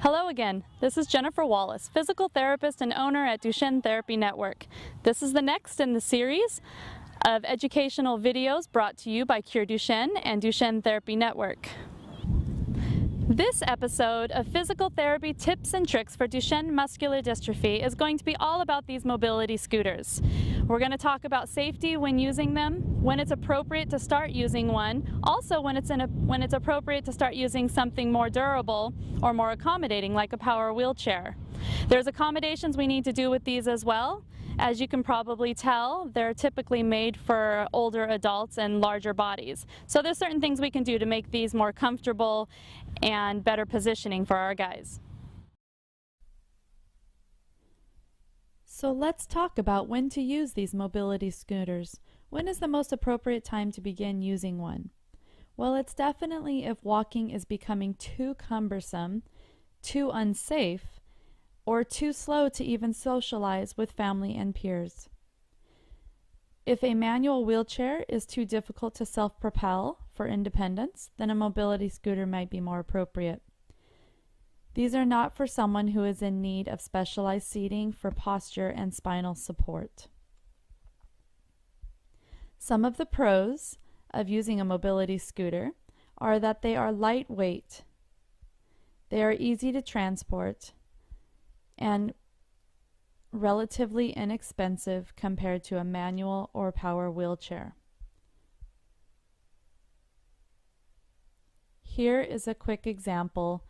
Hello again, this is Jennifer Wallace, physical therapist and owner at Duchenne Therapy Network. This is the next in the series of educational videos brought to you by CureDuchenne and Duchenne Therapy Network. This episode of Physical Therapy Tips and Tricks for Duchenne Muscular Dystrophy is going to be all about these mobility scooters. We're going to talk about safety when using them, when it's appropriate to start using one, also when it's appropriate to start using something more durable or more accommodating like a power wheelchair. There's accommodations we need to do with these as well. As you can probably tell, they're typically made for older adults and larger bodies. So there's certain things we can do to make these more comfortable and better positioning for our guys. So let's talk about when to use these mobility scooters. When is the most appropriate time to begin using one? Well, it's definitely if walking is becoming too cumbersome, too unsafe, or too slow to even socialize with family and peers. If a manual wheelchair is too difficult to self-propel for independence, then a mobility scooter might be more appropriate. These are not for someone who is in need of specialized seating for posture and spinal support. Some of the pros of using a mobility scooter are that they are lightweight, they are easy to transport, and relatively inexpensive compared to a manual or power wheelchair. Here is a quick example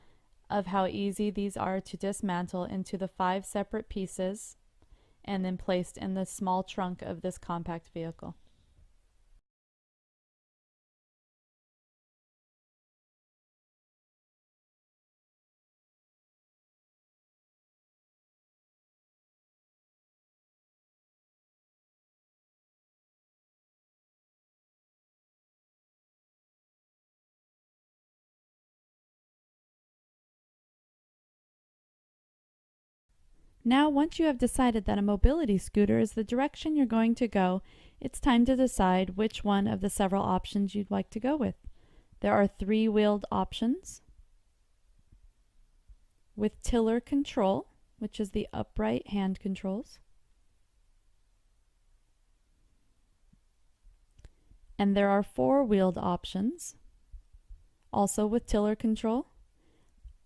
of how easy these are to dismantle into the 5 separate pieces and then placed in the small trunk of this compact vehicle. Now, once you have decided that a mobility scooter is the direction you're going to go, it's time to decide which one of the several options you'd like to go with. There are 3-wheeled options with tiller control, which is the upright hand controls. And there are 4-wheeled options, also with tiller control.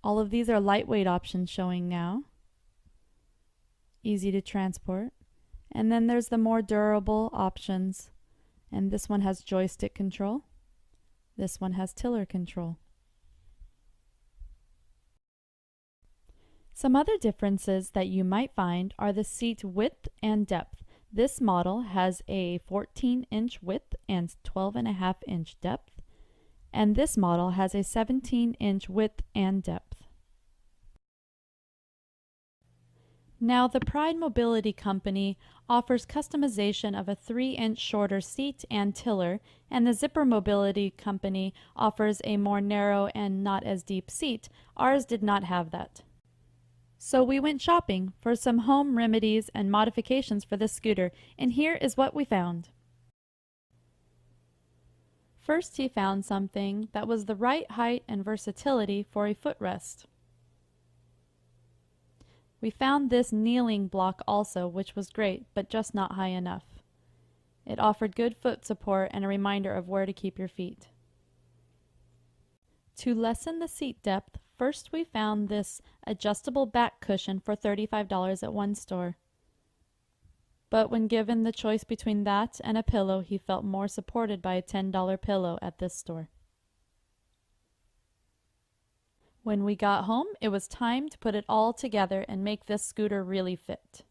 All of these are lightweight options showing now. Easy to transport. And then there's the more durable options, and this one has joystick control. This one has tiller control. Some other differences that you might find are the seat width and depth. This model has a 14-inch width and 12.5-inch depth, and this model has a 17-inch width and depth. Now, the Pride Mobility Company offers customization of a 3-inch shorter seat and tiller, and the Zipper Mobility Company offers a more narrow and not as deep seat. Ours did not have that. So we went shopping for some home remedies and modifications for this scooter, and here is what we found. First, he found something that was the right height and versatility for a footrest. We found this kneeling block also, which was great, but just not high enough. It offered good foot support and a reminder of where to keep your feet. To lessen the seat depth, first we found this adjustable back cushion for $35 at one store. But when given the choice between that and a pillow, he felt more supported by a $10 pillow at this store. When we got home, it was time to put it all together and make this scooter really fit.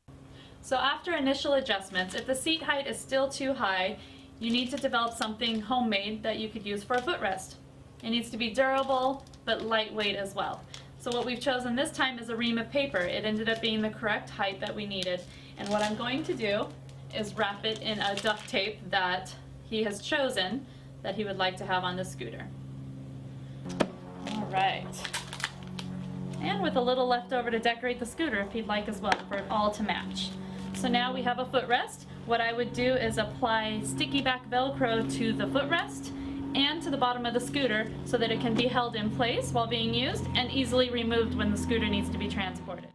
So after initial adjustments, if the seat height is still too high, you need to develop something homemade that you could use for a footrest. It needs to be durable, but lightweight as well. So what we've chosen this time is a ream of paper. It ended up being the correct height that we needed. And what I'm going to do is wrap it in a duct tape that he has chosen that he would like to have on the scooter. All right. And with a little left over to decorate the scooter if he'd like as well, for it all to match. So now we have a footrest. What I would do is apply sticky back Velcro to the footrest and to the bottom of the scooter so that it can be held in place while being used and easily removed when the scooter needs to be transported.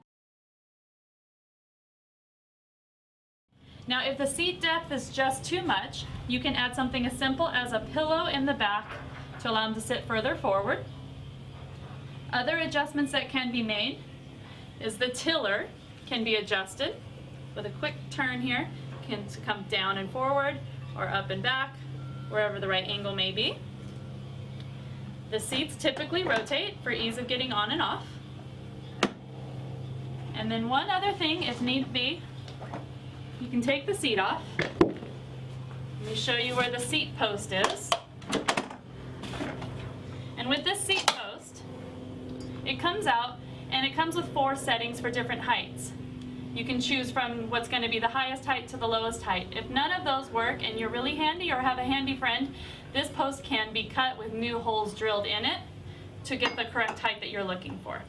Now, if the seat depth is just too much, you can add something as simple as a pillow in the back to allow them to sit further forward. Other adjustments that can be made is the tiller can be adjusted with a quick turn here. It can come down and forward or up and back, wherever the right angle may be. The seats typically rotate for ease of getting on and off. And then one other thing, if need be, you can take the seat off. Let me show you where the seat post is. And with this seat post, it comes out and it comes with 4 settings for different heights. You can choose from what's going to be the highest height to the lowest height. If none of those work and you're really handy or have a handy friend, this post can be cut with new holes drilled in it to get the correct height that you're looking for.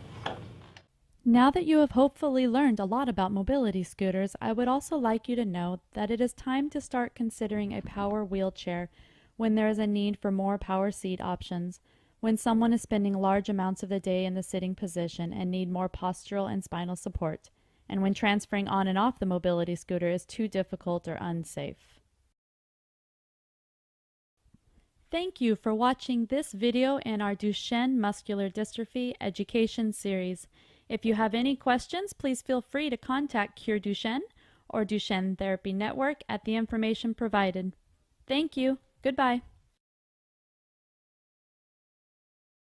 Now that you have hopefully learned a lot about mobility scooters, I would also like you to know that it is time to start considering a power wheelchair when there is a need for more power seat options, when someone is spending large amounts of the day in the sitting position and need more postural and spinal support, and when transferring on and off the mobility scooter is too difficult or unsafe. Thank you for watching this video in our Duchenne Muscular Dystrophy Education Series. If you have any questions, please feel free to contact CureDuchenne or Duchenne Therapy Network at the information provided. Thank you. Goodbye.